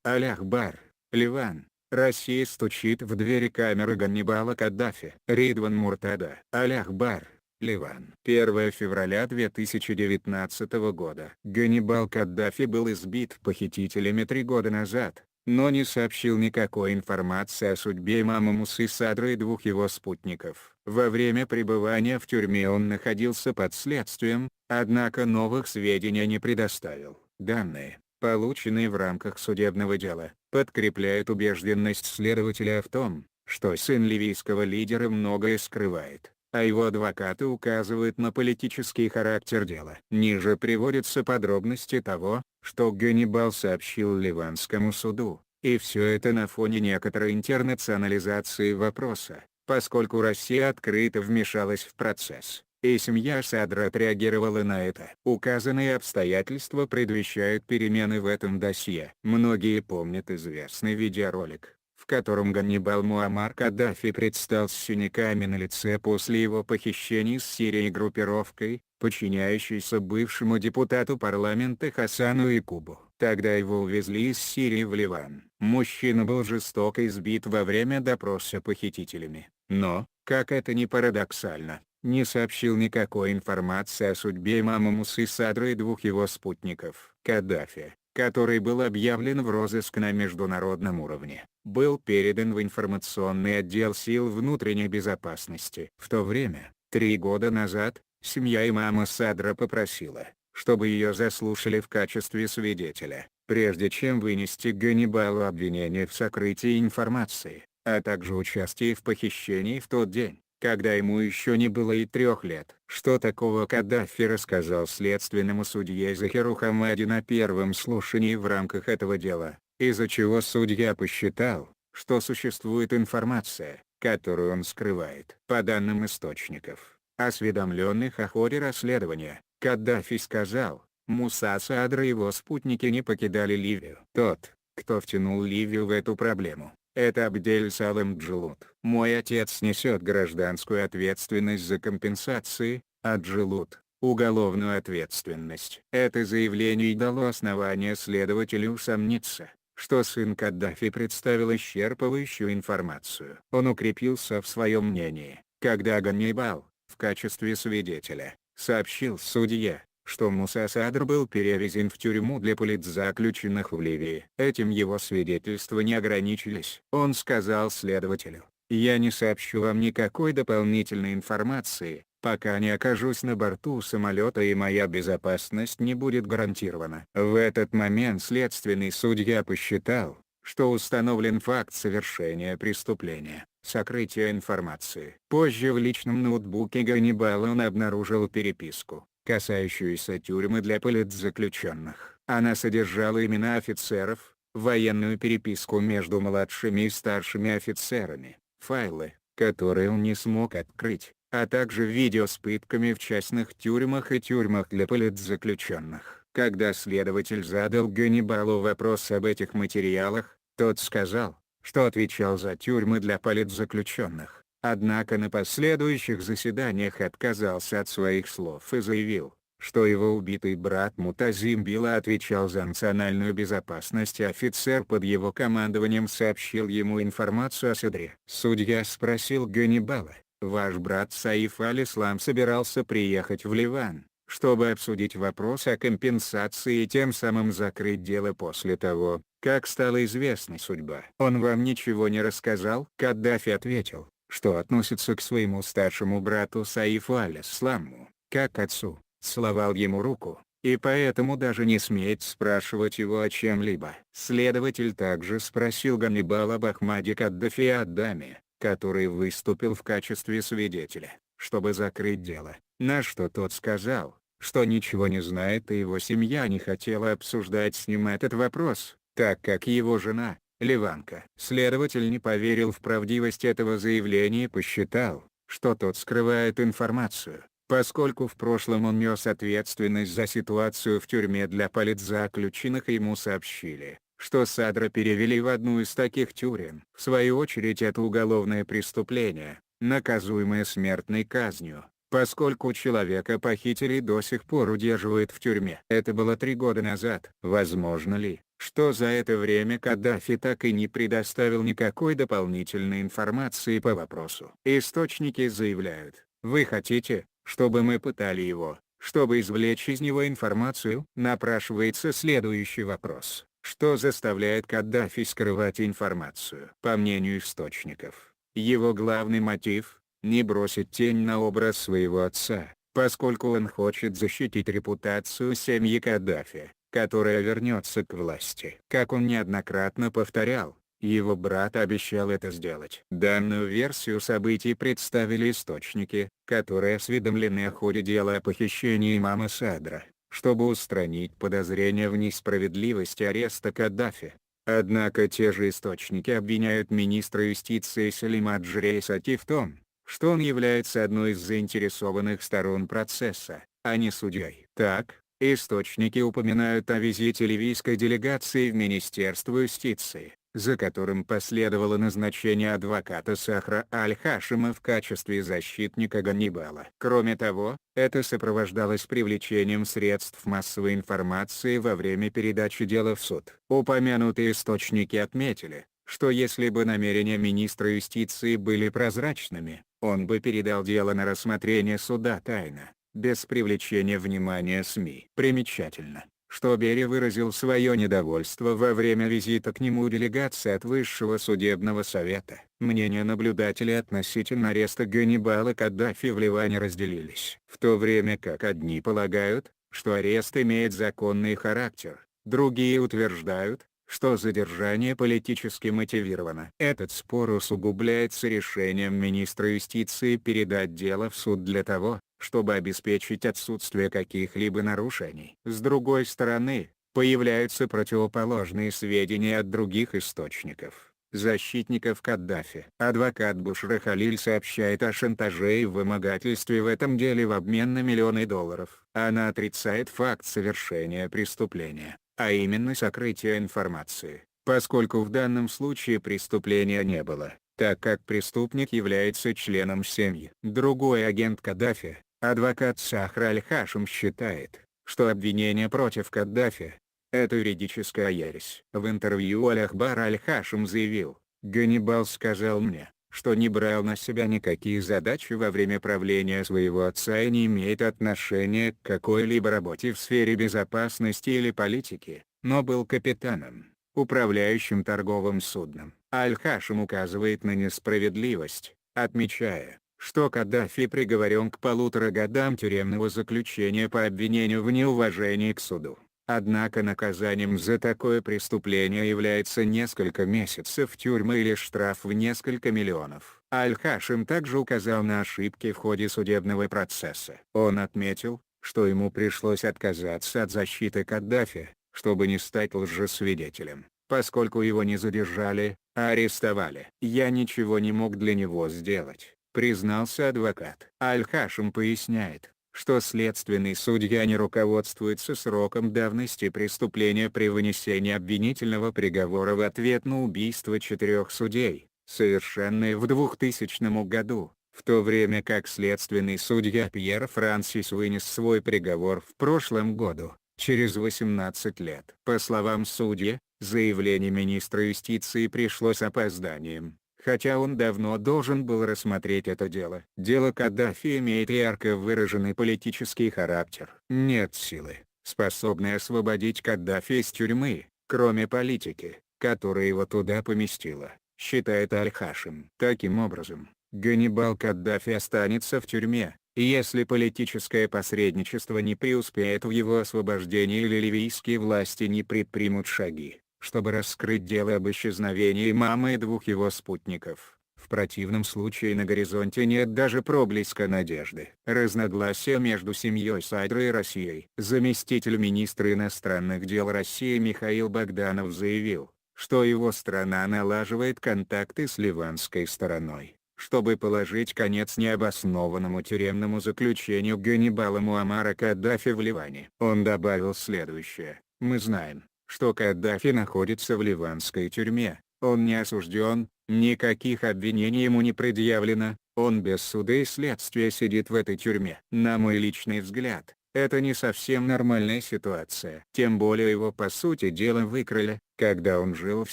Аль-Ахбар, Ливан. Россия стучит в двери камеры Ганнибала Каддафи. Ридван Муртада. Аль-Ахбар, Ливан. 1 февраля 2019 года. Ганнибал Каддафи был избит похитителями 3 года назад, но не сообщил никакой информации о судьбе имама Мусы Садра и 2 его спутников. Во время пребывания в тюрьме он находился под следствием, однако новых сведений не предоставил. Данные, полученные в рамках судебного дела, подкрепляют убежденность следователя в том, что сын ливийского лидера многое скрывает, а его адвокаты указывают на политический характер дела. Ниже приводятся подробности того, что Ганнибал сообщил ливанскому суду, и все это на фоне некоторой интернационализации вопроса, поскольку Россия открыто вмешалась в процесс, и семья Садра отреагировала на это. Указанные обстоятельства предвещают перемены в этом досье. Многие помнят известный видеоролик, в котором Ганнибал Муаммар Каддафи предстал с синяками на лице после его похищения с Сирией группировкой, подчиняющейся бывшему депутату парламента Хасану Якубу. Тогда его увезли из Сирии в Ливан. Мужчина был жестоко избит во время допроса похитителями, но, как это ни парадоксально, не сообщил никакой информации о судьбе имама Мусы Садра и 2 его спутников. Каддафи, который был объявлен в розыск на международном уровне, был передан в информационный отдел сил внутренней безопасности. В то время, 3 года назад, семья имама Садра попросила, чтобы ее заслушали в качестве свидетеля, прежде чем вынести Ганнибалу обвинение в сокрытии информации, а также участии в похищении в тот день, когда ему еще не было и 3 лет. Что такого Каддафи рассказал следственному судье Захиру Хамади на первом слушании в рамках этого дела, из-за чего судья посчитал, что существует информация, которую он скрывает. По данным источников, осведомленных о ходе расследования, Каддафи сказал, Муса Садра и его спутники не покидали Ливию. Тот, кто втянул Ливию в эту проблему, это Абдель Салем Джалут. Мой отец несет гражданскую ответственность за компенсации, а Джалут – уголовную ответственность. Это заявление и дало основание следователю усомниться, что сын Каддафи представил исчерпывающую информацию. Он укрепился в своем мнении, когда Ганнибал, в качестве свидетеля, сообщил судье, что Муса Садр был перевезен в тюрьму для политзаключенных в Ливии. Этим его свидетельства не ограничились. Он сказал следователю: «Я не сообщу вам никакой дополнительной информации, пока не окажусь на борту самолета и моя безопасность не будет гарантирована». В этот момент следственный судья посчитал, что установлен факт совершения преступления, сокрытия информации. Позже в личном ноутбуке Ганнибала он обнаружил переписку, касающуюся тюрьмы для политзаключенных. Она содержала имена офицеров, военную переписку между младшими и старшими офицерами, файлы, которые он не смог открыть, а также видео с пытками в частных тюрьмах и тюрьмах для политзаключенных. Когда следователь задал Ганнибалу вопрос об этих материалах, тот сказал, что отвечал за тюрьмы для политзаключенных, однако на последующих заседаниях отказался от своих слов и заявил, что его убитый брат Мутазим Билла отвечал за национальную безопасность, и офицер под его командованием сообщил ему информацию о Садре. Судья спросил Ганнибала: «Ваш брат Саиф аль-Ислам собирался приехать в Ливан, чтобы обсудить вопрос о компенсации и тем самым закрыть дело после того, как стала известна судьба? Он вам ничего не рассказал?» Каддафи ответил, что относится к своему старшему брату Саифу аль-Исламу, как к отцу, целовал ему руку, и поэтому даже не смеет спрашивать его о чем-либо. Следователь также спросил Ганнибала об Ахмаде Каддафи и Аддаме, который выступил в качестве свидетеля, чтобы закрыть дело, на что тот сказал, что ничего не знает и его семья не хотела обсуждать с ним этот вопрос, так как его жена – ливанка. Следователь не поверил в правдивость этого заявления и посчитал, что тот скрывает информацию, поскольку в прошлом он нес ответственность за ситуацию в тюрьме для политзаключенных и ему сообщили, что Садра перевели в одну из таких тюрем. В свою очередь это уголовное преступление, наказуемое смертной казнью, поскольку человека похитили и до сих пор удерживают в тюрьме. Это было 3 года назад. Возможно ли, что за это время Каддафи так и не предоставил никакой дополнительной информации по вопросу. Источники заявляют: «Вы хотите, чтобы мы пытали его, чтобы извлечь из него информацию?» Напрашивается следующий вопрос: что заставляет Каддафи скрывать информацию? По мнению источников, его главный мотив – не бросить тень на образ своего отца, поскольку он хочет защитить репутацию семьи Каддафи, которая вернется к власти. Как он неоднократно повторял, его брат обещал это сделать. Данную версию событий представили источники, которые осведомлены о ходе дела о похищении имама Садра, чтобы устранить подозрения в несправедливости ареста Каддафи. Однако те же источники обвиняют министра юстиции Салима Джрейсати в том, что он является одной из заинтересованных сторон процесса, а не судьей. Так, источники упоминают о визите ливийской делегации в Министерство юстиции, за которым последовало назначение адвоката Сахра Аль-Хашима в качестве защитника Ганнибала. Кроме того, это сопровождалось привлечением средств массовой информации во время передачи дела в суд. Упомянутые источники отметили, что если бы намерения министра юстиции были прозрачными, он бы передал дело на рассмотрение суда тайно, без привлечения внимания СМИ. Примечательно, что Бери выразил свое недовольство во время визита к нему делегации от Высшего судебного совета. Мнения наблюдателей относительно ареста Ганнибала Каддафи в Ливане разделились. В то время как одни полагают, что арест имеет законный характер, другие утверждают, что задержание политически мотивировано. Этот спор усугубляется решением министра юстиции передать дело в суд для того, чтобы обеспечить отсутствие каких-либо нарушений. С другой стороны, появляются противоположные сведения от других источников, защитников Каддафи. Адвокат Бушра Халиль сообщает о шантаже и вымогательстве в этом деле в обмен на миллионы долларов. Она отрицает факт совершения преступления, а именно сокрытие информации, поскольку в данном случае преступления не было, так как преступник является членом семьи. Другой агент Каддафи, адвокат Сахр Аль-Хашим, считает, что обвинение против Каддафи – это юридическая ересь. В интервью Аль-Ахбар Аль-Хашим заявил: «Ганнибал сказал мне, что не брал на себя никакие задачи во время правления своего отца и не имеет отношения к какой-либо работе в сфере безопасности или политики, но был капитаном, управляющим торговым судном». Аль-Хашим указывает на несправедливость, отмечая, что Каддафи приговорен к 1,5 годам тюремного заключения по обвинению в неуважении к суду. Однако наказанием за такое преступление является несколько месяцев тюрьмы или штраф в несколько миллионов. Аль-Хашим также указал на ошибки в ходе судебного процесса. Он отметил, что ему пришлось отказаться от защиты Каддафи, чтобы не стать лжесвидетелем, поскольку его не задержали, а арестовали. «Я ничего не мог для него сделать», — признался адвокат. Аль-Хашим поясняет, что следственный судья не руководствуется сроком давности преступления при вынесении обвинительного приговора в ответ на убийство 4 судей, совершенное в 2000 году, в то время как следственный судья Пьер Франсис вынес свой приговор в прошлом году, через 18 лет. По словам судьи, заявление министра юстиции пришло с опозданием, хотя он давно должен был рассмотреть это дело. Дело Каддафи имеет ярко выраженный политический характер. Нет силы, способной освободить Каддафи из тюрьмы, кроме политики, которая его туда поместила, считает Аль-Хашим. Таким образом, Ганнибал Каддафи останется в тюрьме, если политическое посредничество не преуспеет в его освобождении или ливийские власти не предпримут шаги, чтобы раскрыть дело об исчезновении имама и 2 его спутников. В противном случае на горизонте нет даже проблеска надежды. Разногласия между семьей Садра и Россией. Заместитель министра иностранных дел России Михаил Богданов заявил, что его страна налаживает контакты с ливанской стороной, чтобы положить конец необоснованному тюремному заключению Ганнибала Муаммара Каддафи в Ливане. Он добавил следующее: «Мы знаем, что Каддафи находится в ливанской тюрьме, он не осужден, никаких обвинений ему не предъявлено, он без суда и следствия сидит в этой тюрьме. На мой личный взгляд, Это не совсем нормальная ситуация. Тем более его по сути дела выкрали, когда он жил в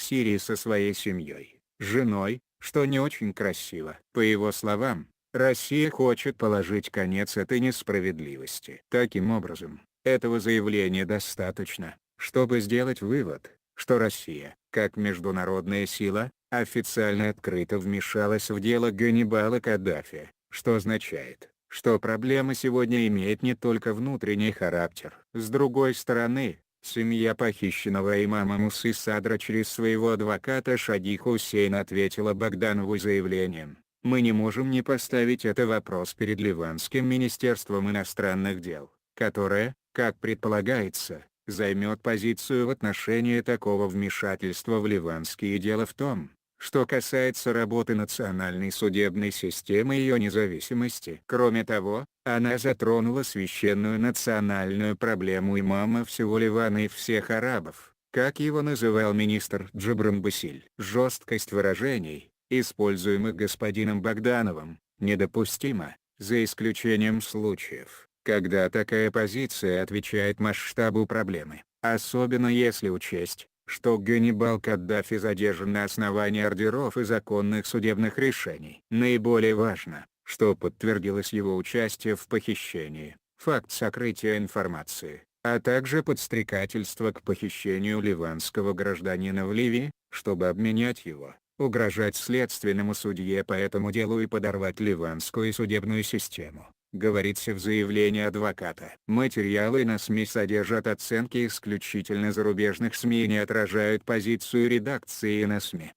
Сирии со своей семьей, женой, что не очень красиво. По его словам, Россия хочет положить конец этой несправедливости. Таким образом, этого заявления достаточно, чтобы сделать вывод, что Россия, как международная сила, официально открыто вмешалась в дело Ганнибала Каддафи, что означает, что проблема сегодня имеет не только внутренний характер. С другой стороны, семья похищенного имама Мусы Садра через своего адвоката Шади Хусейн ответила Богданову заявлением: «Мы не можем не поставить это вопрос перед Ливанским министерством иностранных дел, которое, как предполагается, займет позицию в отношении такого вмешательства в ливанские дела. В том, что касается работы национальной судебной системы и ее независимости». Кроме того, она затронула священную национальную проблему имама всего Ливана и всех арабов, как его называл министр Джабран Басиль. Жесткость выражений, используемых господином Богдановым, недопустима, за исключением случаев, когда такая позиция отвечает масштабу проблемы, особенно если учесть, что Ганнибал Каддафи задержан на основании ордеров и законных судебных решений. Наиболее важно, что подтвердилось его участие в похищении, факт сокрытия информации, а также подстрекательство к похищению ливанского гражданина в Ливии, чтобы обменять его, угрожать следственному судье по этому делу и подорвать ливанскую судебную систему, говорится в заявлении адвоката. Материалы на СМИ содержат оценки исключительно зарубежных СМИ и не отражают позицию редакции на СМИ.